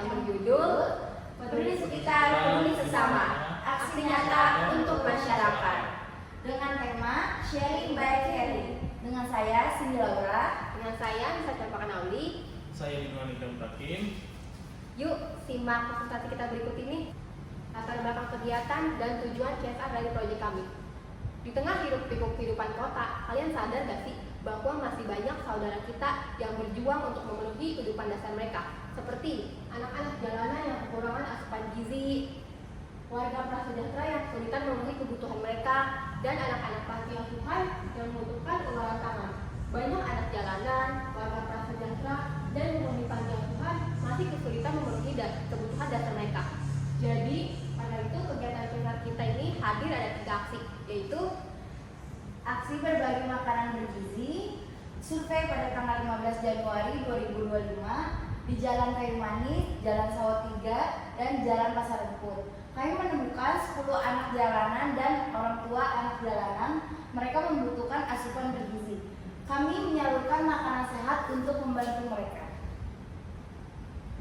yang berjudul Peduli Sekitar, Peduli Sesama, Aksi Nyata untuk Masyarakat, dengan tema Sharing by Caring. Dengan saya Cindy Laura, dengan saya Nisa Campaka Nauli, saya Iman Idam Takim. Yuk simak presentasi kita berikut ini. Latar belakang kegiatan dan tujuan CSR dari proyek kami. Di tengah hiruk-pikuk kehidupan kota, kalian sadar gak sih bahwa masih banyak saudara kita yang berjuang untuk memenuhi kehidupan dasar mereka, seperti anak-anak jalanan yang kekurangan asupan gizi, warga prasejahtera yang kesulitan memenuhi kebutuhan mereka, dan anak-anak panti asuhan yang membutuhkan uluran tangan. Banyak anak jalanan, warga prasejahtera, dan penghuni panti asuhan masih kesulitan memenuhi kebutuhan dasar mereka. Jadi, pada itu kegiatan CSR kita ini hadir ada 3 aksi, yaitu aksi berbagi makanan bergizi, survei pada tanggal 15 Januari 2025 di Jalan Kayu Manis, Jalan Sawah 3, dan Jalan Pasar Rumput. Kami menemukan 10 anak jalanan dan orang tua anak jalanan. Mereka membutuhkan asupan bergizi. Kami menyalurkan makanan sehat untuk membantu mereka.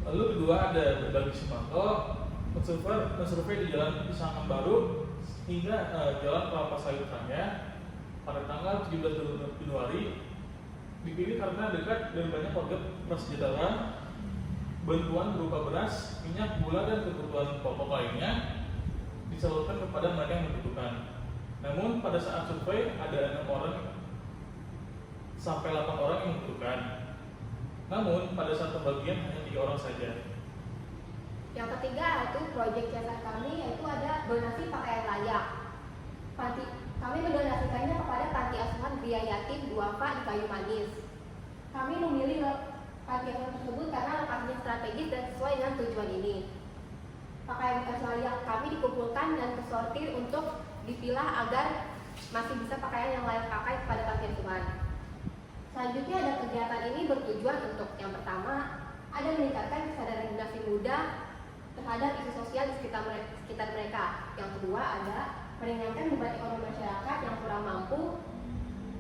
Lalu kedua ada berbagi sembako, mensurvei di Jalan Pisangan Baru hingga Jalan Kelapa Sawit Raya pada tanggal 17 Januari. Dipilih karena dekat dan banyak warga prasejahtera. Bantuan berupa beras, minyak, gula, dan kebutuhan pokok lainnya disalurkan kepada mereka yang membutuhkan. Namun pada saat survei ada 6 orang sampai 8 orang yang membutuhkan. Namun pada saat pembagian hanya 3 orang saja. yang ketiga yaitu proyek CSR kami, yaitu ada donasi pakaian layak. Kami mendonasikannya kepada Panti Asuhan Pria Yatim Duafa di Kayu Manis. Kami memilih panti asuhan tersebut karena lokasinya strategis dan sesuai dengan tujuan ini. Pakaian bekas layak kami dikumpulkan dan tersortir untuk dipilah agar masih bisa pakaian yang layak pakai kepada panti asuhan. Selanjutnya ada kegiatan ini bertujuan untuk yang pertama, ada meningkatkan kesadaran generasi muda terhadap isu sosial di sekitar mereka. Yang kedua ada meringankan beban ekonomi masyarakat yang kurang mampu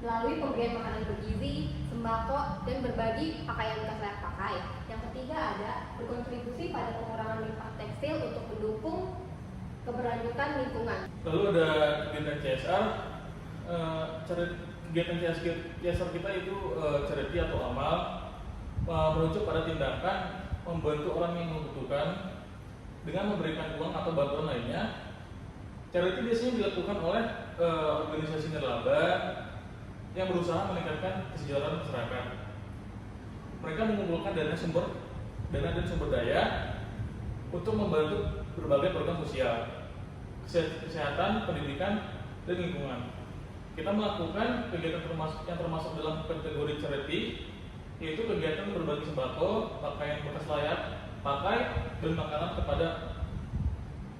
melalui pemberian makanan bergizi, sembako, dan berbagi pakaian bekas layak pakai. Yang ketiga ada berkontribusi pada pengurangan limbah tekstil untuk mendukung keberlanjutan lingkungan. Lalu ada kegiatan CSR. Kegiatan CSR kita itu charity atau amal, merujuk pada tindakan membantu orang yang membutuhkan dengan memberikan uang atau bantuan lainnya. Charity biasanya dilakukan oleh organisasi nirlaba yang berusaha meningkatkan kesejahteraan masyarakat. Mereka mengumpulkan dana dan sumber daya untuk membantu berbagai program sosial, kesehatan, pendidikan, dan lingkungan. Kita melakukan kegiatan yang termasuk dalam kategori charity, yaitu kegiatan berbagi sembako, pakaian bekas layak pakai, dan makanan kepada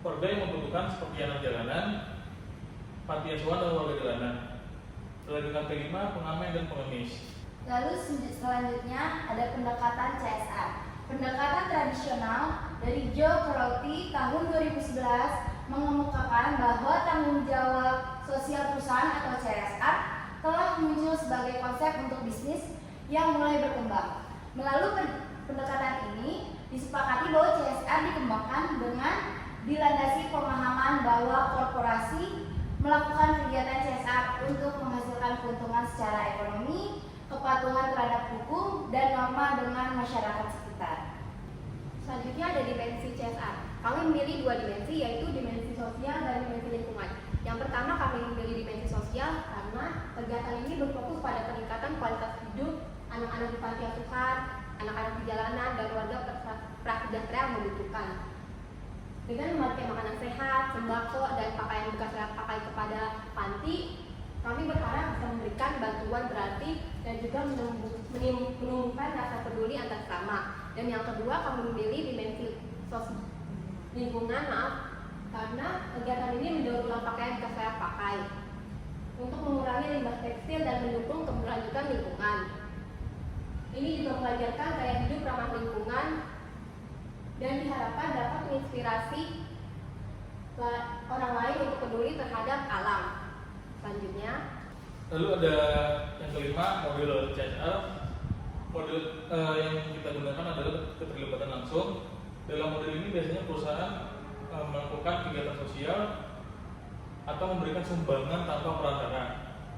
warga yang membutuhkan seperti anak jalanan, panti asuhan, dan warga jalanan. Dengan kelima, pengamen dan pengemis. Lalu selanjutnya ada pendekatan CSR. Pendekatan tradisional dari Joe Crowthy tahun 2011 mengemukakan bahwa tanggung jawab sosial perusahaan atau CSR telah muncul sebagai konsep untuk bisnis yang mulai berkembang. Melalui pendekatan ini disepakati bahwa CSR dikembangkan dengan dilandasi pemahaman bahwa korporasi melakukan kegiatan CSR untuk menghasilkan keuntungan secara ekonomi, kepatuhan terhadap hukum, dan norma dengan masyarakat sekitar. Selanjutnya ada dimensi CSR. Kami memilih 2 dimensi, yaitu dimensi sosial dan dimensi lingkungan. Yang pertama kami memilih dimensi sosial karena kegiatan ini berfokus pada peningkatan kualitas hidup anak-anak di panti asuhan, anak-anak di jalanan, dan warga prasejahtera yang membutuhkan. Dengan memberikan makanan sehat, sembako, dan pakaian bekas layak pakai kepada panti, kami berharap bisa memberikan bantuan berarti dan juga menumbuhkan rasa peduli antar sesama. Dan yang kedua, kami memilih dimensi lingkungan, karena kegiatan ini mendaur ulang pakaian bekas layak pakai untuk mengurangi limbah tekstil dan mendukung keberlanjutan lingkungan. Ini juga mengajarkan gaya hidup ramah lingkungan dan diharapkan dapat menginspirasi orang lain untuk peduli terhadap alam. Selanjutnya, lalu ada yang kelima, model CSR. Model yang kita gunakan adalah keterlibatan langsung Dalam model ini biasanya perusahaan melakukan kegiatan sosial atau memberikan sumbangan tanpa perantara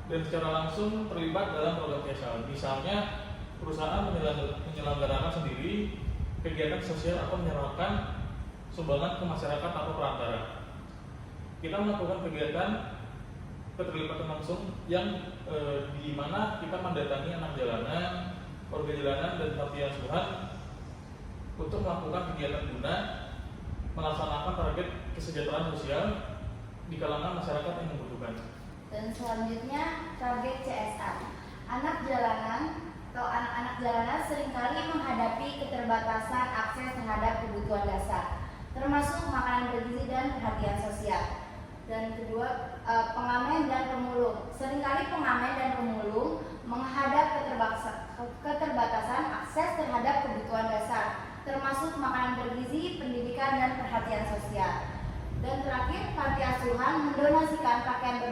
dan secara langsung terlibat dalam program CSR. Misalnya perusahaan menyelenggarakan sendiri kegiatan sosial atau menyerahkan sumbangan ke masyarakat tanpa perantara. Kita melakukan kegiatan keterlibatan langsung yang di mana kita mendatangi anak jalanan, warga jalanan dan panti asuhan untuk melakukan kegiatan guna melaksanakan target kesejahteraan sosial di kalangan masyarakat yang membutuhkan. Dan selanjutnya target CSR. Anak jalanan atau anak-anak jalanan seringkali menghadapi keterbatasan akses terhadap kebutuhan dasar, termasuk makanan bergizi dan perhatian sosial. Dan kedua, pengamen dan pemulung. Seringkali pengamen dan pemulung menghadap keterbatasan akses terhadap kebutuhan dasar, termasuk makanan bergizi, pendidikan, dan perhatian sosial. Dan terakhir, panti asuhan mendonasikan pakaian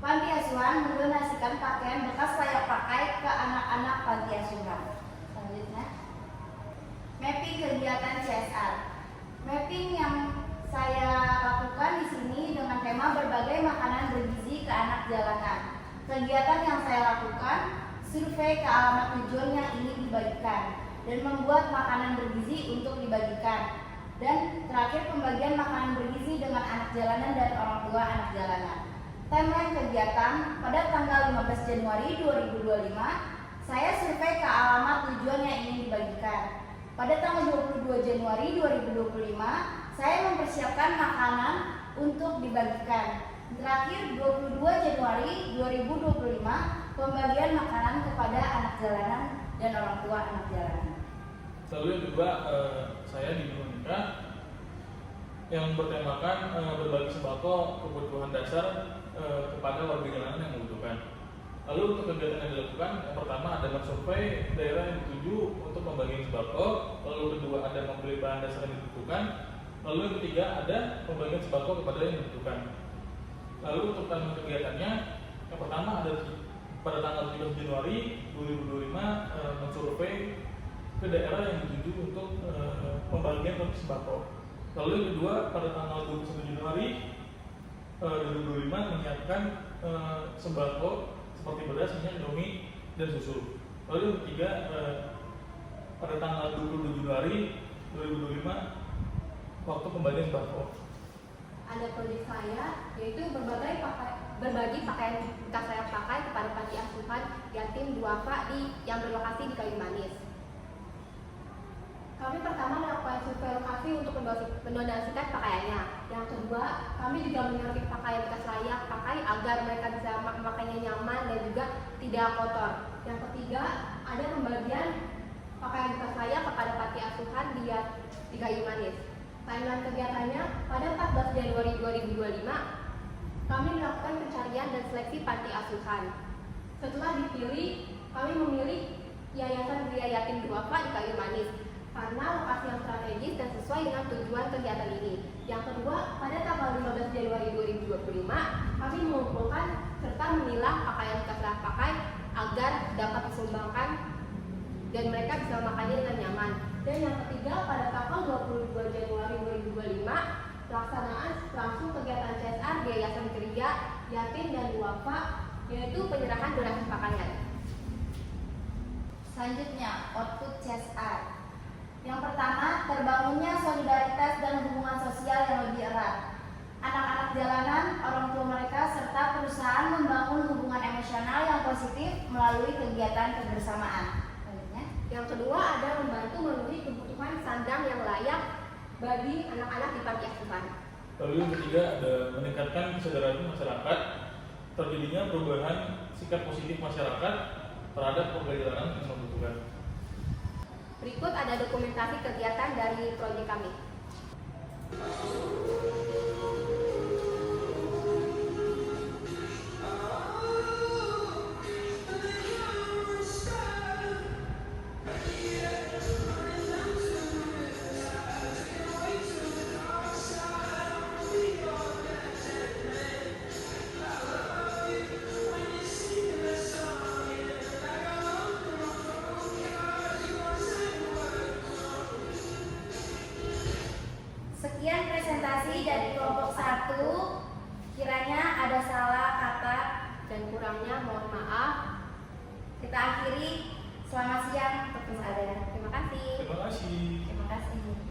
panti asuhan mendonasikan pakaian bekas layak pakai ke anak-anak panti asuhan. Selanjutnya, mapping kegiatan CSR. Mapping yang saya lakukan di sini dengan tema berbagai makanan bergizi ke anak jalanan. Kegiatan yang saya lakukan, survei ke alamat tujuan yang ingin dibagikan dan membuat makanan bergizi untuk dibagikan. Dan terakhir, pembagian makanan bergizi dengan anak jalanan dan orang tua anak jalanan. Timeline kegiatan pada tanggal 15 Januari 2025, saya survei ke alamat tujuan yang ingin dibagikan. Pada tanggal 22 Januari 2025, saya mempersiapkan makanan untuk dibagikan. Terakhir, 22 Januari 2025, pembagian makanan kepada anak jalanan dan orang tua anak jalanan. Lalu yang kedua, saya di Monika yang bertemakan berbagi sembako kebutuhan dasar kepada warga jalanan yang membutuhkan. Lalu untuk kegiatan yang dilakukan, yang pertama ada mensurvei daerah yang dituju untuk membagikan sembako. Lalu kedua ada membeli bahan dasar yang dibutuhkan. Lalu yang ketiga ada pembagian sembako kepada yang dibutuhkan. Lalu untuk timeline kegiatannya, yang pertama ada pada tanggal 13 Januari 2025 mensurvei ke daerah yang dituju untuk pembagian sembako. Lalu yang kedua pada tanggal 21 Januari 2025 menyiapkan sembako seperti beras, minyak, indomie, dan susu. Lalu yang ketiga pada tanggal 22 Januari 2025 waktu pembagian sembako. Ada proyek saya yaitu berbagi pakaian bekas layak pakai kepada panti asuhan yatim duafa yang berlokasi di Kayu Manis. Kami pertama melakukan survei lokasi untuk mendonasikan pakaiannya. Yang kedua, kami juga menyerahkan pakaian bekas layak pakai agar mereka bisa memakainya nyaman dan juga tidak kotor. Yang ketiga, ada pembagian pakaian bekas layak kepada panti asuhan di Kayu Manis. Timeline kegiatannya pada 14 Januari 2025, kami melakukan pencarian dan seleksi panti asuhan. Setelah dipilih, kami memilih Yayasan Gria Yatim Duafa di Kayu Manis karena lokasi yang strategis dan sesuai dengan tujuan kegiatan ini. Yang kedua, pada tanggal 15 Januari 2025, kami mengumpulkan serta memilah pakaian bekas layak pakai agar dapat disumbangkan dan mereka bisa memakainya dengan nyaman. Dan yang ketiga, pada tanggal 22 Januari 2025, pelaksanaan langsung kegiatan CSR di Yayasan Gria Yatim dan Duafa, yaitu penyerahan donasi pakaian. Selanjutnya, output CSR. Yang pertama, terbangunnya solidaritas dan hubungan sosial yang lebih erat. Anak-anak jalanan, orang tua mereka, serta perusahaan membangun hubungan emosional yang positif melalui kegiatan kebersamaan. Yang kedua, ada membantu memenuhi kebutuhan sandang yang layak bagi anak-anak di panti asuhan. Lalu yang ketiga ada meningkatkan kesadaran masyarakat terjadinya perubahan sikap positif masyarakat terhadap warga jalanan yang membutuhkan. Berikut ada dokumentasi kegiatan dari proyek kami. dari kelompok 1. Kiranya ada salah kata dan kurangnya mohon maaf. kita akhiri. Selamat siang untuk Miss Ada. Terima kasih. Terima kasih. Terima kasih.